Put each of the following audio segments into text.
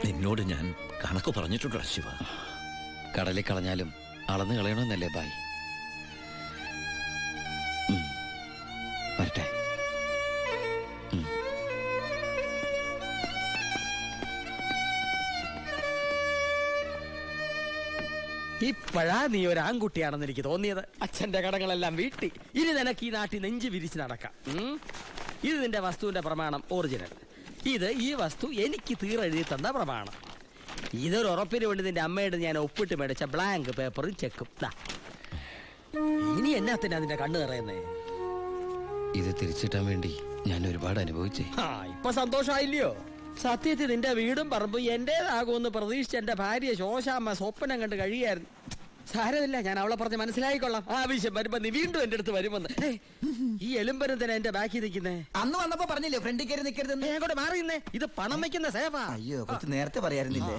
നിന്നോട് ഞാൻ കണക്ക് പറഞ്ഞിട്ടുണ്ടോ ശിവ? കടലിൽ കളഞ്ഞാലും അളന്ന് കളയണമെന്നല്ലേ ബായ്? വരട്ടെ. ഇപ്പോഴാ നീ ഒരു ആൺകുട്ടിയാണെന്ന് എനിക്ക് തോന്നിയത്. അച്ഛന്റെ കടങ്ങളെല്ലാം വീട്ടി. ഇനി നിനക്ക് ഈ നാട്ടിൽ നെഞ്ച് വിരിച്ച് നടക്കാം. ഇത് നിന്റെ വസ്തുവിന്റെ പ്രമാണം ഒറിജിനൽ. ഇത് ഈ വസ്തു എനിക്ക് തീരെഴുതി തന്ന പ്രമാണം. ഇതൊരു ഉറപ്പിന് വേണ്ടി നിന്റെ അമ്മയുടെ ഞാൻ ഒപ്പിട്ട് മേടിച്ച ബ്ലാങ്ക് പേപ്പറും ചെക്കും. ഇനി എന്നാത്തിനാ നിന്റെ കണ്ണു നിറയുന്നേ? ഇത് തിരിച്ചിട്ടാൻ വേണ്ടി ഞാൻ ഒരുപാട് അനുഭവിച്ചേ. ഇപ്പൊ സന്തോഷമായില്ലയോ? സത്യത്തിൽ നിന്റെ വീടും പറമ്പും എന്റേതാകുമെന്ന് പ്രതീക്ഷിച്ച എന്റെ ഭാര്യ ശോശാമ്മ സ്വപ്നം കണ്ട് കഴിയായിരുന്നു. സാരമില്ല, ഞാൻ അവളെ പറഞ്ഞ് മനസ്സിലായിക്കൊള്ളാം. ആവശ്യം വരുമ്പോ നീ വീണ്ടും എന്റെ അടുത്ത് വരുമെന്ന്. ഈ എലുമ്പനും തന്നെ എന്റെ ബാക്കി നിൽക്കുന്നേ. അന്ന് വന്നപ്പോ പറഞ്ഞില്ലേ ഫ്രണ്ടിൽ കയറി നിൽക്കരുതെന്ന്? ഞാൻ കൂടെ മാറിയുന്നേ. ഇത് പണം വെക്കുന്ന സേവാ. അയ്യോ, കുറച്ച് നേരത്തെ പറയായിരുന്നില്ലേ?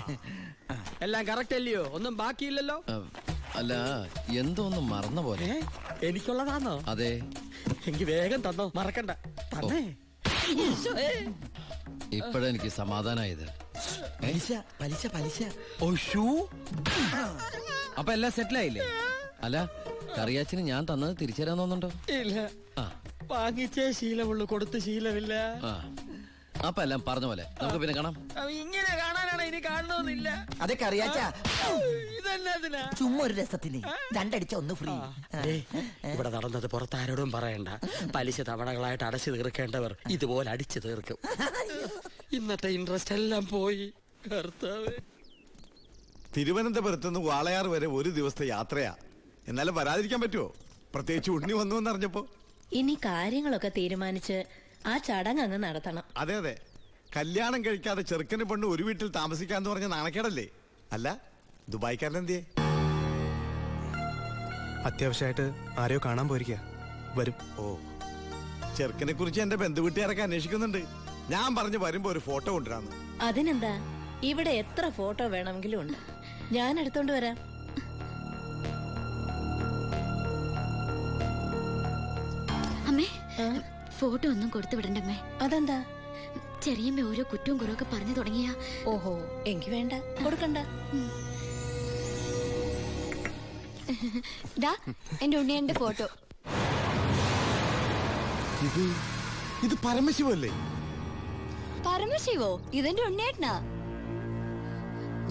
എല്ലാം കറക്റ്റ് അല്ലയോ? ഒന്നും ബാക്കിയില്ലല്ലോ. അല്ല, എന്തോ ഒന്നും മറന്ന പോലെ. എനിക്കുള്ളതാണോ? അതെ. എനിക്ക് വേഗം തന്നോ, മറക്കണ്ട. തന്നേ. ഇപ്പഴെനിക്ക് സമാധാനായത്. പലിശ പലിശ പലിശ. അപ്പൊ എല്ലാം സെറ്റിലായില്ലേ? അല്ല, കറിയാച്ചിന് ഞാൻ തന്നത് തിരിച്ചു തരാൻ തോന്നുന്നുണ്ടോ? ഇല്ല, വാങ്ങിച്ചേ ശീലമുള്ളൂ, കൊടുത്ത് ശീലമില്ല. അപ്പൊ എല്ലാം പറഞ്ഞ പോലെ നമുക്ക് പിന്നെ കാണാം. ഇങ്ങനെ കാണാനാണ് ഇനി കാണണമെന്നില്ല. അതൊക്കെ അറിയാച്ചാ. ഇതെന്നാ ചുമ്മാ ഒരു രസത്തിന് രണ്ടടിച്ച ഒന്ന് ഫ്രീ. ഇവിടെ നടന്നത് പുറത്താരോടും പറയണ്ട. പലിശ തവണകളായിട്ട് അടച്ചു തീർക്കേണ്ടവർ ഇതുപോലെ അടിച്ചു തീർക്കും. ഇന്നത്തെ ഇൻട്രസ്റ്റ് എല്ലാം പോയി. കർത്താവേ. തിരുവനന്തപുരത്തുനിന്ന് വാളയാർ വരെ ഒരു ദിവസത്തെ യാത്രയാ. എന്നാലും വരാതിരിക്കാൻ പറ്റുമോ? പ്രത്യേകിച്ച് ഉണ്ണി വന്നു എന്നറിഞ്ഞപ്പോ. ഇനി കാര്യങ്ങളൊക്കെ തീരുമാനിച്ച് ആ ചടങ്ങ് അങ്ങ് നടത്തണം. അതെ അതെ, കല്യാണം കഴിക്കാതെ ചെറുക്കന് പെണ്ണ് ഒരു വീട്ടിൽ താമസിക്കാന്ന് പറഞ്ഞ നാണക്കേടല്ലേ? അല്ല, ദുബായ്ക്കാരൻ എന്തിയെ? അത്യാവശ്യമായിട്ട് ആരെയോ കാണാൻ പോയിരിക്കുക. വരും. ഓ, ചെറുക്കനെ കുറിച്ച് എന്റെ ബന്ധുവീട്ടുകാരൊക്കെ അന്വേഷിക്കുന്നുണ്ട്. ഞാൻ പറഞ്ഞു വരുമ്പോ ഒരു ഫോട്ടോ കൊണ്ടുവരാന്ന്. അതിനെന്താ, ഇവിടെ എത്ര ഫോട്ടോ വേണമെങ്കിലും ഉണ്ട്. ഞാൻ എടുത്തോണ്ട് വരാം. അമ്മേ, ഫോട്ടോ ഒന്നും കൊടുത്തു വിടണ്ടമ്മേ. അതെന്താ? ചെറിയമ്മ ഓരോ കുറ്റവും കുറവൊക്കെ പറഞ്ഞു തുടങ്ങിയ. ഓഹോ, എനിക്ക് വേണ്ട, കൊടുക്കണ്ട. എന്റെ ഉണ്ണിയന്റെ ഫോട്ടോ. ഇത് പരമശിവല്ലേ? പരമശിവോ? ഇതെന്റെ ഉണ്ണിയേട്ടനാ.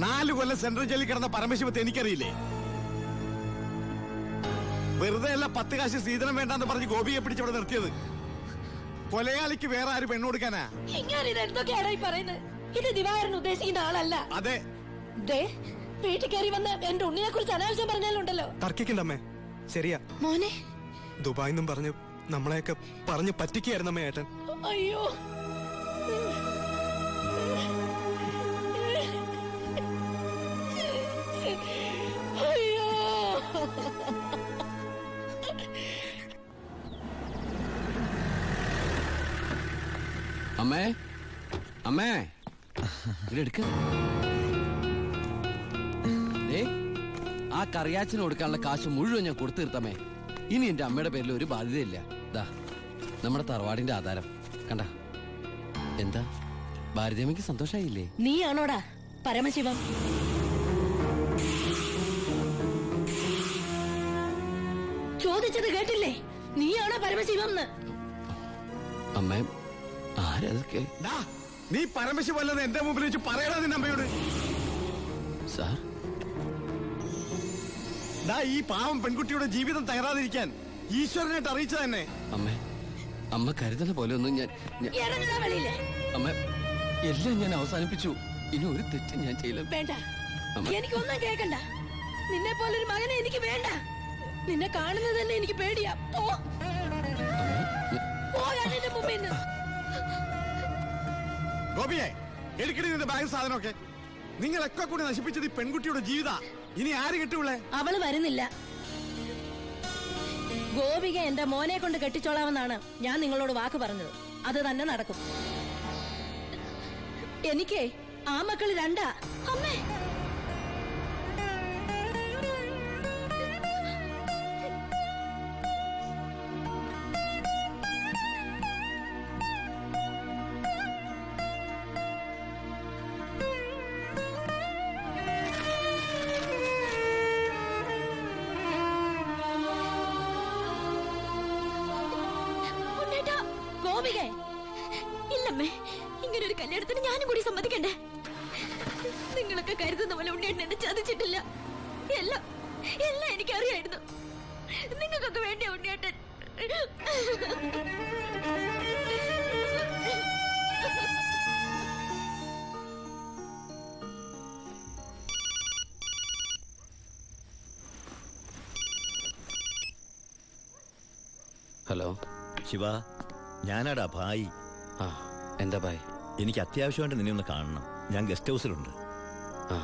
4 കൊല്ലം സെൻട്രൽ ജയിലിൽ കിടന്ന പരമശിവത്തെ എനിക്കറിയില്ലേ? വെറുതെ അല്ല 10 കാശ് സീതനം വേണ്ടെന്ന് പറഞ്ഞ് ഗോപിയെ പിടിച്ചവിടെ നിർത്തിയത്. കൊലയാളിക്ക് വേറെ ആര് പെണ്ണു കൊടുക്കാനാ? ഇത് ദിവാകരൻ ഉദ്ദേശിക്കുന്ന ആളല്ല. അതെ. വീട്ടിൽ കയറി വന്ന് എന്റെ ഉണ്ണിനെ കുറിച്ച് അനാവശ്യം പറഞ്ഞാലുണ്ടല്ലോ. തർക്കിക്കണ്ടമ്മേ. ശരിയാ മോനെ. ദുബായിന്നും പറഞ്ഞ് നമ്മളെയൊക്കെ പറഞ്ഞു പറ്റിക്കായിരുന്നമ്മേ ഏട്ടൻ. അയ്യോ, അയ്യോ. അമ്മേ, അമ്മേ, ഇതെടുക്ക. ആ കറിയാച്ചിന് കൊടുക്കാനുള്ള കാശ് മുഴുവൻ ഞാൻ കൊടുത്തു തീർത്തമ്മേ. ഇനി എന്റെ അമ്മയുടെ പേരിൽ ഒരു ബാധ്യതയില്ല. ദാ നമ്മുടെ തറവാടിന്റെ ആധാരം കണ്ട. എന്താ ഭാരതിയമ്മയ്ക്ക് സന്തോഷായില്ലേ? നീയാണോടാ പരമശിവം? ചോദിച്ചത് കേട്ടില്ലേ? നീയാണോ പരമശിവം? അമ്മേ, ആരതൊക്കെ? നീ പരമശിവല്ലെന്ന് എന്റെ മുമ്പിൽ വെച്ച് പറയണ നിന്റെ അമ്മയോട്. സാർ, ഈ പാവം പെൺകുട്ടിയുടെ ജീവിതം തകരാതിരിക്കാൻ ഈശ്വരനായിട്ട് അറിയിച്ച തന്നെ. അമ്മേ, അമ്മ കരുതുന്ന പോലെ ഒന്നും ഞാൻ അമ്മ എല്ലാം ഞാൻ അവസാനിപ്പിച്ചു. ഇനി ഒരു തെറ്റും ഞാൻ ചെയ്യില്ല. വേണ്ട, എനിക്കൊന്നും കേൾക്കണ്ട. നിന്നെ പോലൊരു മകനെ എനിക്ക് വേണ്ട. നിന്നെ കാണുന്നത് തന്നെ എനിക്ക് പേടിയാ. ഗോപിയെ, എടുക്കടി നിന്റെ ബാഗ് സാധനമൊക്കെ. നിങ്ങളൊക്കെ കൂടി നശിപ്പിച്ചത് ഈ പെൺകുട്ടിയുടെ ജീവിത. ഇനി ആര് കിട്ടൂളെ? അവള് വരുന്നില്ല. ഗോപിക എന്റെ മോനെ കൊണ്ട് കെട്ടിച്ചോളാമെന്നാണ് ഞാൻ നിങ്ങളോട് വാക്ക് പറഞ്ഞത്. അത് തന്നെ നടക്കും. എനിക്ക് ആ മക്കള് 2. അമ്മേ, കല്യാണത്തിന് ഞാനും കൂടി സമ്മതിക്കണ്ടേ? നിങ്ങളൊക്കെ കരുതുന്ന പോലെ ഉണ്ണിയേട്ടൻ എന്നെ ചതിച്ചിട്ടില്ല. എല്ലാം എല്ലാം എനിക്കറിയായിരുന്നു. നിങ്ങൾക്കൊക്കെ വേണ്ടിയ ഉണ്ണിയേട്ടൻ. ഹലോ ശിവ, ഞാനാടാ ഭായി. ആ എന്താ ഭായ്? എനിക്ക് അത്യാവശ്യമായിട്ട് നിന്നെ ഒന്ന് കാണണം. ഞാൻ ഗസ്റ്റ് ഹൗസിലുണ്ട്. ആ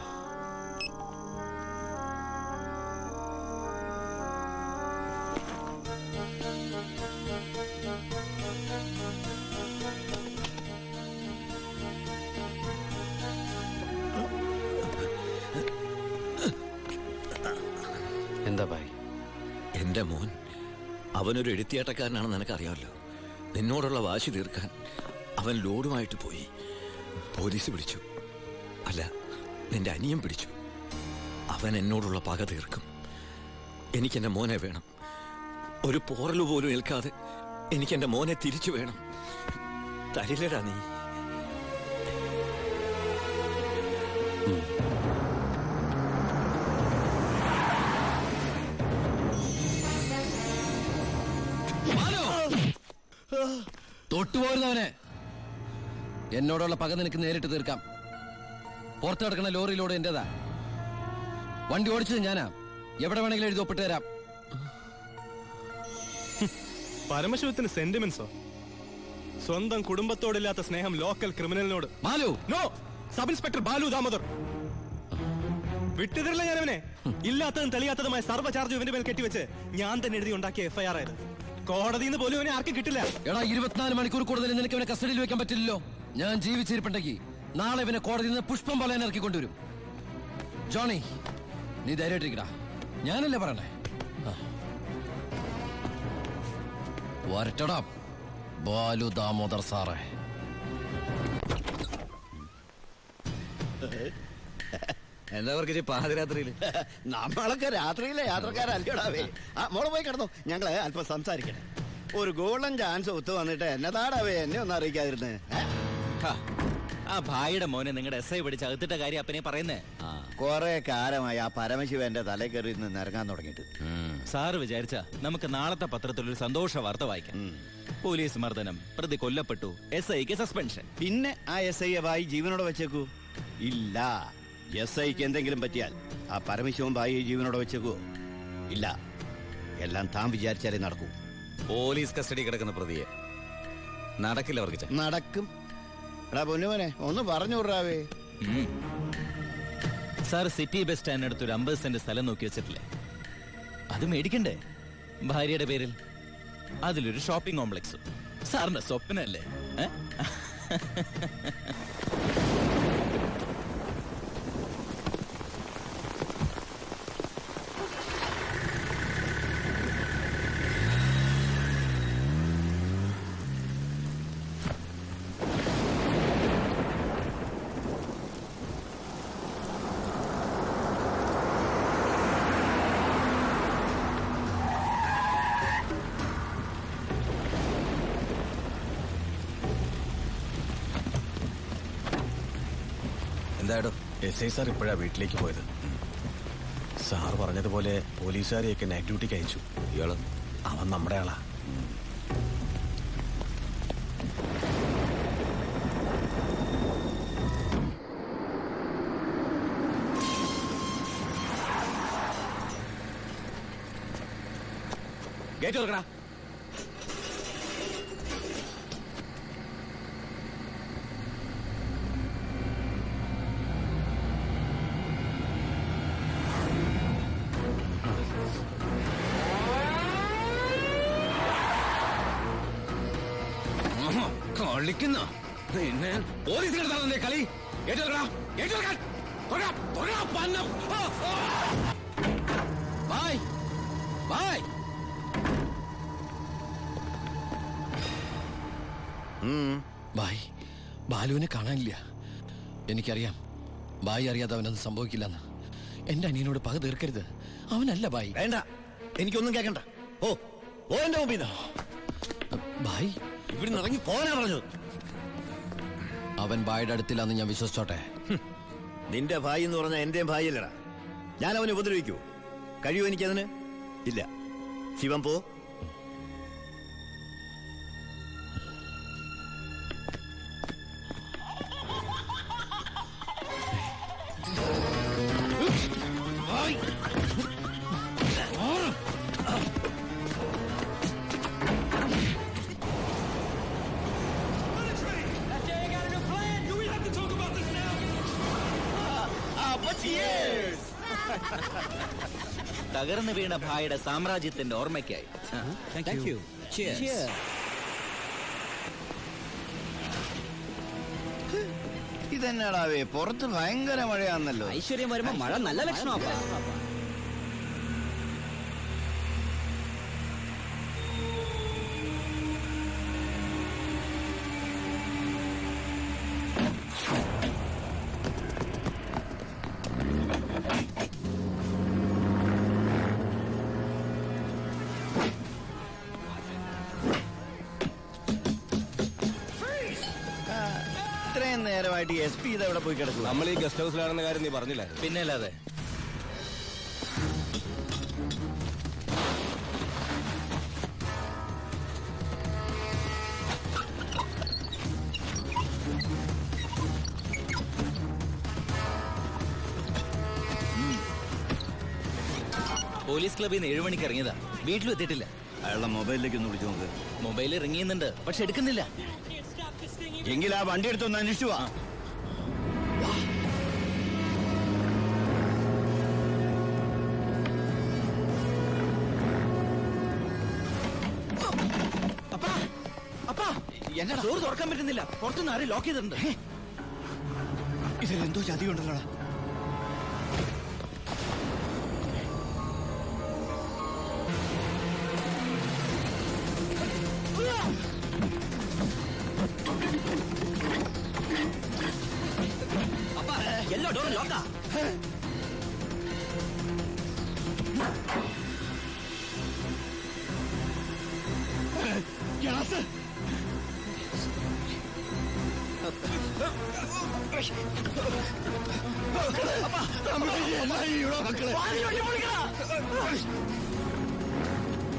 എന്താ ഭായ്? എന്റെ മോൻ അവനൊരു എഴുത്തിയാട്ടക്കാരനാണെന്ന് നിനക്കറിയാമല്ലോ. നിന്നോടുള്ള വാശി തീർക്കാൻ അവൻ ലോഡുമായിട്ട് പോയി. പോലീസ് പിടിച്ചു. അല്ല, നിന്റെ അനിയൻ പിടിച്ചു. അവൻ എന്നോടുള്ള പക തീർക്കും. എനിക്കെന്റെ മോനെ വേണം. ഒരു പോറലു പോലും ഏൽക്കാതെ എനിക്കെന്റെ മോനെ തിരിച്ചു വേണം. തരില്ലടാ നീ. തൊട്ടുപോരുന്നവനെ. എന്നോടുള്ള പക നിനക്ക് നേരിട്ട് തീർക്കാം. പുറത്ത് കിടക്കുന്ന ലോറിയിലൂടെ എന്റേതാ. വണ്ടി ഓടിച്ചത് ഞാനാ. എവിടെ വേണമെങ്കിലും എഴുതി ഒപ്പിട്ട് തരാം. പരമശിവത്തിന് സെന്റിമെന്റ്സോ? സ്വന്തം കുടുംബത്തോടില്ലാത്ത സ്നേഹം ലോക്കൽ ക്രിമിനലിനോട്. Malu, no, sub inspector Balu Damodar. വിട്ടുതരില്ല ഞാനവനെ. ഇല്ലാത്തതും തെളിയാത്തതുമായ സർവ്വ ചാർജ് ഇവന്റെ മേൽ കെട്ടിവെച്ച് ഞാൻ തന്നെ എഴുതി ഉണ്ടാക്കിയ FIR ആയത്. കോടതിയിൽ നിന്ന് പോലും അവനെ ആർക്കും കിട്ടില്ല. എടാ, 24 മണിക്കൂർ കൂടുതൽ നിനക്ക് അവനെ കസ്റ്റഡിയിൽ വെക്കാൻ പറ്റില്ലല്ലോ. ഞാൻ ജീവിച്ചിരിപ്പുണ്ടെങ്കിൽ നാളെ ഇവനെ കോടതിയിൽ നിന്ന് പുഷ്പം പോലെ ഇറക്കി കൊണ്ടുവരും. ജോണി, നീ ധൈര്യമായിട്ടിരിക്കടാ. ഞാനല്ലേ പറയണേ. വരട്ടടാ ബാലു ദാമോദർ സാറേ. എന്താ അവർക്ക് പാതിരാത്രിയിൽ? നമ്മളൊക്കെ രാത്രിയിലെ യാത്രക്കാരല്ലോടാവേ. മോളെ പോയി കിടന്നോ, ഞങ്ങള് അല്പം സംസാരിക്കണേ. ഒരു ഗോൾഡൻ ചാൻസ് ഒത്തു വന്നിട്ട് എന്നതാടാവേ എന്നെ ഒന്നും അറിയിക്കാതിരുന്നേ. ആ ഭായിയുടെ മോനെ നിങ്ങളുടെ SI പിടിച്ച് അകത്തിട്ട കാര്യം അപ്പനെ പറയുന്നേ. കൊറേ കാലമായി ആ പരമശിവന്റെ തലേ കയറി നിന്ന് ഇറങ്ങാൻ തുടങ്ങിയിട്ട്. സാറ് വിചാരിച്ച നമുക്ക് നാളത്തെ പത്രത്തിൽ ഒരു സന്തോഷ വാർത്ത വായിക്കാം. പോലീസ് മർദ്ദനം, പ്രതി കൊല്ലപ്പെട്ടു, SIക്ക് സസ്പെൻഷൻ. പിന്നെ ആ SI ഭായി ജീവനോടെ വെച്ചേക്കൂ? ഇല്ല. SIക്ക് എന്തെങ്കിലും പറ്റിയാൽ ആ പരമശിവൻ ഭായി ജീവനോടെ വെച്ചേക്കൂ? ഇല്ല. എല്ലാം താൻ വിചാരിച്ചാലേ നടക്കൂ. പോലീസ് കസ്റ്റഡി കിടക്കുന്ന പ്രതിയെ നടക്കില്ല അവർക്ക്. നടക്കും. എടാ പൊന്നുമോനെ, ഒന്ന് പറഞ്ഞു വിടാവേ. സാർ സിറ്റി ബസ് സ്റ്റാൻഡിനടുത്ത് ഒരു 50 സെന്റ് സ്ഥലം നോക്കി വെച്ചിട്ടില്ലേ? അത് മേടിക്കണ്ടേ ഭാര്യയുടെ പേരിൽ? അതിലൊരു ഷോപ്പിംഗ് കോംപ്ലക്സ്. സാറിന്റെ സ്വപ്നല്ലേ? എന്താടോ? SI സാർ ഇപ്പോഴാ വീട്ടിലേക്ക് പോയത്. സാർ പറഞ്ഞതുപോലെ പോലീസുകാരെയൊക്കെ നൈറ്റ് ഡ്യൂട്ടിക്ക് അയച്ചു. ഇയാള് അവൻ നമ്മുടെ ആളാ. ഗേറ്റ് തുറക്കടാ. കളിക്കുന്ന പോലീസ് കിടത്താണല്ലേ കളി? ബായ്, ബാലുവിനെ കാണാനില്ല. എനിക്കറിയാം ബായി അറിയാതെ അവനൊന്നും സംഭവിക്കില്ലെന്ന്. എന്റെ അനിയനോട് പക തീർക്കരുത്. അവനല്ല ബായി. വേണ്ട, എനിക്കൊന്നും കേൾക്കണ്ട. ഓ ഓ എന്റെ മുമ്പിൽ ബായി, ഇവിടുന്ന് ഇറങ്ങി പോകാനാ പറഞ്ഞത്. അവൻ ഭായിയുടെ അടുത്തില്ലാന്ന് ഞാൻ വിശ്വസിച്ചോട്ടെ? നിന്റെ ഭായി എന്ന് പറഞ്ഞാൽ എന്റെയും ഭായിയല്ലടാ. ഞാൻ അവനെ ഉപദ്രവിക്കൂ? കഴിയുമോ എനിക്കതിന്? ഇല്ല. ശിവൻ പോ. തകർന്നു വീണ ഭായിയുടെ സാമ്രാജ്യത്തിന്റെ ഓർമ്മയ്ക്കായി. ഇതെന്നാടാവേ, പുറത്ത് ഭയങ്കര മഴയാണല്ലോ. ഐശ്വര്യം വരുമ്പോ മഴ നല്ല ലക്ഷണമാണ്. ഇത്രയും നേരമായിട്ട് SP ഇതെവിടെ പോയി കിടക്കും? നമ്മൾ ഈ ഗസ്റ്റ് ഹൗസിലാണെന്ന കാര്യം നീ പറഞ്ഞില്ലായിരുന്നു? പിന്നെ അല്ലാതെ. പോലീസ് ക്ലബിൽ നിന്ന് 7 മണിക്ക് ഇറങ്ങിയതാ. വീട്ടിലും എത്തിയിട്ടില്ല. അയാളുടെ മൊബൈലിലേക്ക് ഒന്ന് വിളിച്ചു നോക്ക്. മൊബൈലിൽ റിങ് ചെയ്യുന്നുണ്ട്, പക്ഷെ എടുക്കുന്നില്ല. എങ്കിൽ ആ വണ്ടി എടുത്തൊന്ന് അന്വേഷിച്ചു വാ. എന്നെ ഡോർ തുറക്കാൻ പറ്റുന്നില്ല. പുറത്തുനിന്ന് ആരും ലോക്ക് ചെയ്തിട്ടുണ്ട്. ഇതിലെന്തോ ചതിയുണ്ടല്ലോടാ. എല്ലാ ഡോറും ലോക്കാ.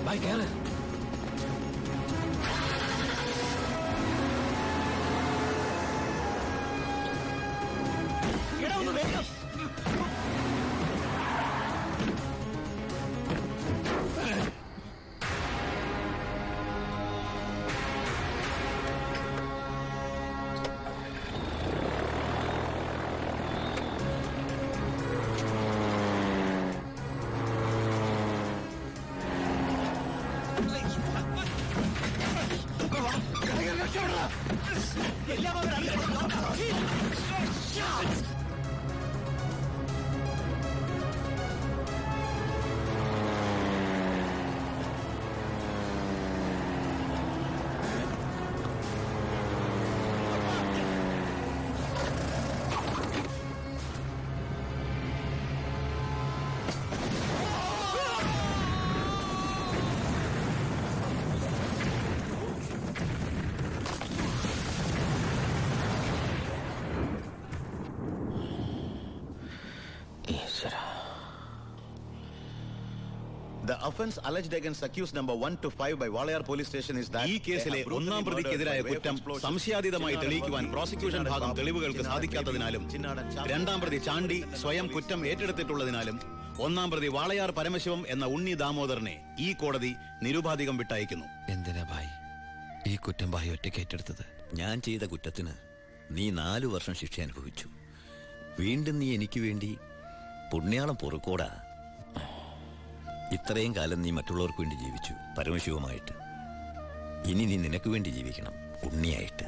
ഭായ് കേറ്. The offense alleged against accused number 1 to 5 by Walayar police station is that ഈ കേസിലെ ഒന്നാം പ്രതിക്കെതിരായ കുറ്റം സംശയാതീതമായി തെളിയിക്കുവാൻ പ്രോസിക്യൂഷൻ ഭാഗം തെളിവുകൾക്ക് സാധിക്കാത്തതിനാലും രണ്ടാം പ്രതി ചാണ്ടി സ്വയം കുറ്റം ഏറ്റെടുത്തിട്ടുള്ളതിനാലും ഒന്നാം പ്രതി വാളയാർ പരമശിവം എന്ന ഉണ്ണി ദാമോദരനെ ഈ കോടതി നിരുപാധികം വിട്ടയക്കുന്നു. എന്തിനാ ഭായ് ഈ കുറ്റം ഭായ് ഒറ്റയ്ക്ക് ഏറ്റെടുത്തത്? ഞാൻ ചെയ്ത കുറ്റത്തിന് നീ 4 വർഷം ശിക്ഷ അനുഭവിച്ചു. വീണ്ടും നീ എനിക്ക് വേണ്ടി പുണ്യാളം പൊറുക്കോടാ. ഇത്രയും കാലം നീ മറ്റുള്ളവർക്ക് വേണ്ടി ജീവിച്ചു പരമശിവമായിട്ട്. ഇനി നീ നിനക്ക് വേണ്ടി ജീവിക്കണം ഉണ്ണിയായിട്ട്.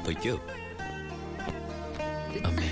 പൊയ്ക്കോ. അമ്മേ